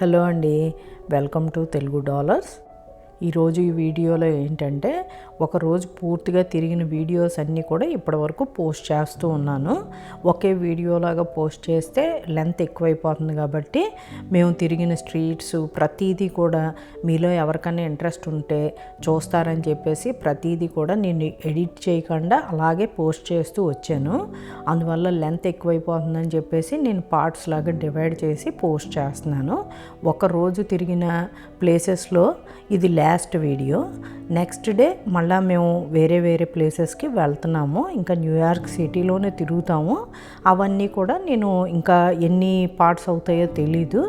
Hello అండి, welcome to Telugu dollars. ఈరోజు ఈ వీడియోలో ఏంటంటే ఒకరోజు పూర్తిగా తిరిగిన వీడియోస్ అన్నీ కూడా ఇప్పటివరకు పోస్ట్ చేస్తూ ఉన్నాను. ఒకే వీడియోలాగా పోస్ట్ చేస్తే లెంత్ ఎక్కువైపోతుంది కాబట్టి మేము తిరిగిన స్ట్రీట్స్ ప్రతీదీ కూడా మీలో ఎవరికైనా ఇంట్రెస్ట్ ఉంటే చూస్తారని చెప్పేసి ప్రతీదీ కూడా నేను ఎడిట్ చేయకుండా అలాగే పోస్ట్ చేస్తూ వచ్చాను. అందువల్ల లెంత్ ఎక్కువైపోతుందని చెప్పేసి నేను పార్ట్స్ లాగా డివైడ్ చేసి పోస్ట్ చేస్తున్నాను. ఒకరోజు తిరిగిన ప్లేసెస్లో ఇది లాస్ట్ వీడియో. నెక్స్ట్ డే మళ్ళీ మేము వేరే ప్లేసెస్కి వెళ్తున్నాము. ఇంకా న్యూయార్క్ సిటీలోనే తిరుగుతాము. అవన్నీ కూడా నేను ఇంకా ఎన్ని పార్ట్స్ అవుతాయో తెలీదు.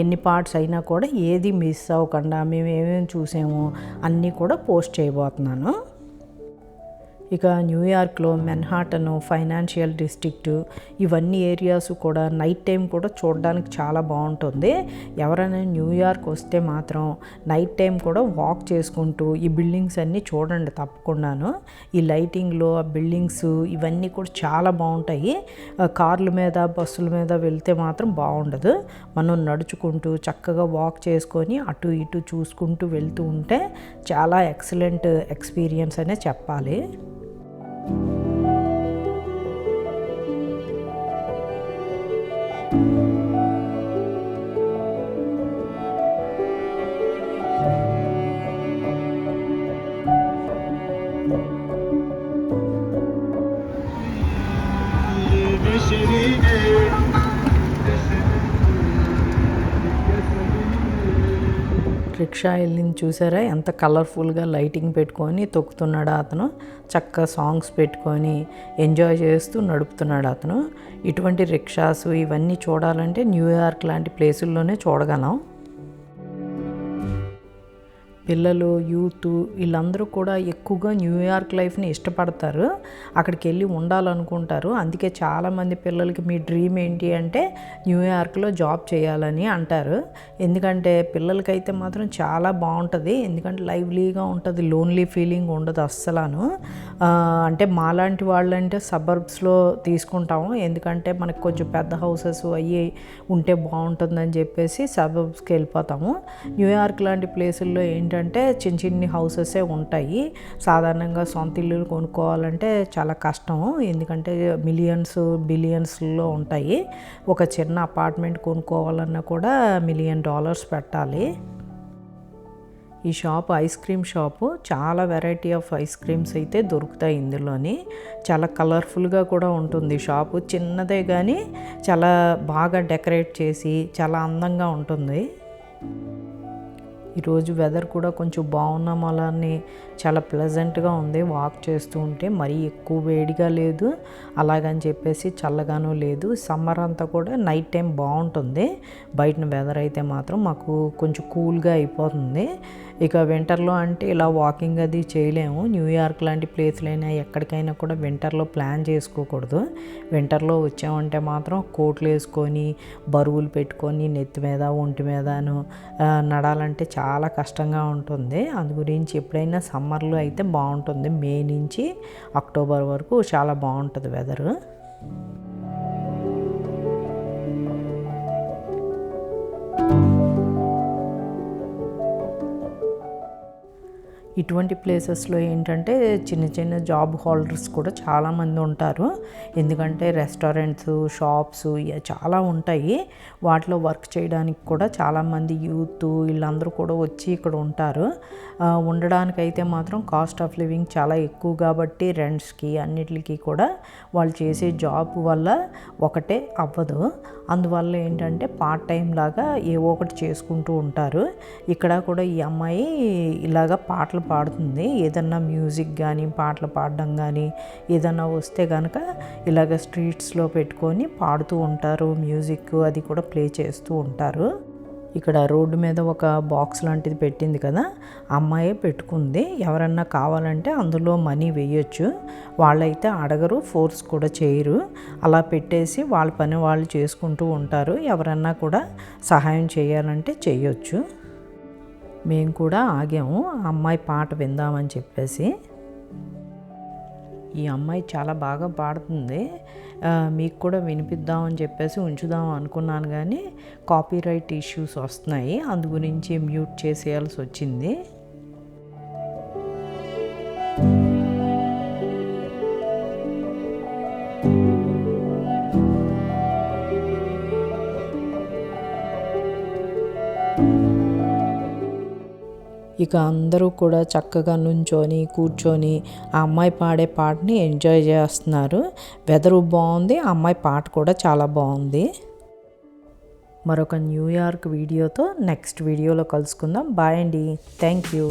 ఎన్ని పార్ట్స్ అయినా కూడా ఏది మిస్ అవ్వకుండా మేము ఏమేమి చూసామో అన్నీ కూడా పోస్ట్ చేయబోతున్నాను. ఇక న్యూయార్క్లో మెన్హాటన్, ఫైనాన్షియల్ డిస్ట్రిక్ట్, ఇవన్నీ ఏరియాస్ కూడా నైట్ టైం కూడా చూడడానికి చాలా బాగుంటుంది. ఎవరైనా న్యూయార్క్ వస్తే మాత్రం నైట్ టైం కూడా వాక్ చేసుకుంటూ ఈ బిల్డింగ్స్ అన్నీ చూడండి తప్పకుండాను. ఈ లైటింగ్లో ఆ బిల్డింగ్స్ ఇవన్నీ కూడా చాలా బాగుంటాయి. కార్ల మీద బస్సుల మీద వెళ్తే మాత్రం బాగుండదు. మనం నడుచుకుంటూ చక్కగా వాక్ చేసుకొని అటు ఇటు చూసుకుంటూ వెళ్తూ ఉంటే చాలా ఎక్సలెంట్ ఎక్స్పీరియన్స్ అనే చెప్పాలి. రిక్షా వెళ్ళింది చూసారా, ఎంత కలర్ఫుల్గా లైటింగ్ పెట్టుకొని తొక్కుతున్నాడు అతను. చక్కగా సాంగ్స్ పెట్టుకొని ఎంజాయ్ చేస్తూ నడుపుతున్నాడు అతను. ఇటువంటి రిక్షాస్ ఇవన్నీ చూడాలంటే న్యూయార్క్ లాంటి ప్లేసుల్లోనే చూడగలం. పిల్లలు, యూత్ వీళ్ళందరూ కూడా ఎక్కువగా న్యూయార్క్ లైఫ్ని ఇష్టపడతారు. అక్కడికి వెళ్ళి ఉండాలనుకుంటారు. అందుకే చాలామంది పిల్లలకి మీ డ్రీమ్ ఏంటి అంటే న్యూయార్క్లో జాబ్ చేయాలని అంటారు. ఎందుకంటే పిల్లలకైతే మాత్రం చాలా బాగుంటుంది. ఎందుకంటే లైవ్లీగా ఉంటుంది, లోన్లీ ఫీలింగ్ ఉండదు అస్సలాను. అంటే మాలాంటి వాళ్ళంటే సబర్బ్స్లో తీసుకుంటాము. ఎందుకంటే మనకు కొంచెం పెద్ద హౌసెస్ అయ్యి ఉంటే బాగుంటుందని చెప్పేసి సబర్బ్స్కి వెళ్ళిపోతాము. న్యూయార్క్ లాంటి ప్లేసుల్లో ఏంటంటే చిన్ని హౌసెసే ఉంటాయి. సాధారణంగా సొంత ఇల్లులు కొనుక్కోవాలంటే చాలా కష్టం. ఎందుకంటే మిలియన్స్ బిలియన్స్లో ఉంటాయి. ఒక చిన్న అపార్ట్మెంట్ కొనుక్కోవాలన్నా కూడా $1 million పెట్టాలి. ఈ షాప్ ఐస్ క్రీమ్ షాపు. చాలా వెరైటీ ఆఫ్ ఐస్ క్రీమ్స్ అయితే దొరుకుతాయి ఇందులోని. చాలా కలర్ఫుల్గా కూడా ఉంటుంది షాపు. చిన్నదే కానీ చాలా బాగా డెకరేట్ చేసి చాలా అందంగా ఉంటుంది. ఈరోజు వెదర్ కూడా కొంచెం బాగున్నాం, అలానే చాలా ప్లెజెంట్గా ఉంది. వాక్ చేస్తూ ఉంటే మరీ ఎక్కువ వేడిగా లేదు, అలాగని చెప్పేసి చల్లగానూ లేదు. సమ్మర్ అంతా కూడా నైట్ టైం బాగుంటుంది. బయట వెదర్ అయితే మాత్రం మాకు కొంచెం కూల్గా అయిపోతుంది. ఇక వింటర్లో అంటే ఇలా వాకింగ్ అది చేయలేము. న్యూయార్క్ లాంటి ప్లేస్లైనా ఎక్కడికైనా కూడా వింటర్లో ప్లాన్ చేసుకోకూడదు. వింటర్లో వచ్చామంటే మాత్రం కోట్లు వేసుకొని బరువులు పెట్టుకొని నెత్తి మీద ఒంటి మీదను నడాలంటే చాలా కష్టంగా ఉంటుంది. అందు గురించి ఎప్పుడైనా సమ్మర్లో అయితే బాగుంటుంది. మే నుంచి అక్టోబర్ వరకు చాలా బాగుంటుంది వెదరు. ఇటువంటి ప్లేసెస్లో ఏంటంటే చిన్న జాబ్ హోల్డర్స్ కూడా చాలామంది ఉంటారు. ఎందుకంటే రెస్టారెంట్స్, షాప్స్ చాలా ఉంటాయి. వాటిలో వర్క్ చేయడానికి కూడా చాలామంది యూత్ వీళ్ళందరూ కూడా వచ్చి ఇక్కడ ఉంటారు. ఉండడానికైతే మాత్రం కాస్ట్ ఆఫ్ లివింగ్ చాలా ఎక్కువ కాబట్టి రెంట్స్కి అన్నిటికీ కూడా వాళ్ళు చేసే జాబ్ వల్ల ఒకటే అవ్వదు. అందువల్ల ఏంటంటే పార్ట్ టైం లాగా ఏవో ఒకటి చేసుకుంటూ ఉంటారు. ఇక్కడ కూడా ఈ అమ్మాయి ఇలాగా పాటలు పాడుతుంది. ఏదన్నా మ్యూజిక్ కానీ పాటలు పాడడం కానీ ఏదన్నా వస్తే కనుక ఇలాగ స్ట్రీట్స్లో పెట్టుకొని పాడుతూ ఉంటారు. మ్యూజిక్ అది కూడా ప్లే చేస్తూ ఉంటారు. ఇక్కడ రోడ్డు మీద ఒక బాక్స్ లాంటిది పెట్టింది కదా, అమ్మాయే పెట్టుకుంది. ఎవరన్నా కావాలంటే అందులో మనీ వేయొచ్చు. వాళ్ళైతే అడగరు, ఫోర్స్ కూడా చేయరు. అలా పెట్టేసి వాళ్ళ పని వాళ్ళు చేసుకుంటూ ఉంటారు. ఎవరన్నా కూడా సహాయం చేయాలంటే చేయొచ్చు. మేము కూడా ఆగాము ఆ అమ్మాయి పాట విందామని చెప్పేసి. ఈ అమ్మాయి చాలా బాగా పాడుతుంది. మీకు కూడా వినిపిద్దామని చెప్పేసి ఉంచుదాం అనుకున్నాను, కానీ కాపీరైట్ ఇష్యూస్ వస్తున్నాయి, అందు గురించి మ్యూట్ చేసేయాల్సి వచ్చింది. ఇక అందరూ కూడా చక్కగా నుంచొని కూర్చొని ఆ అమ్మాయి పాడే పాటని ఎంజాయ్ చేస్తున్నారు. వెదరు బాగుంది, ఆ అమ్మాయి పాట కూడా చాలా బాగుంది. మరొక న్యూయార్క్ వీడియోతో నెక్స్ట్ వీడియోలో కలుసుకుందాం. బాయ్ అండి. Thank you.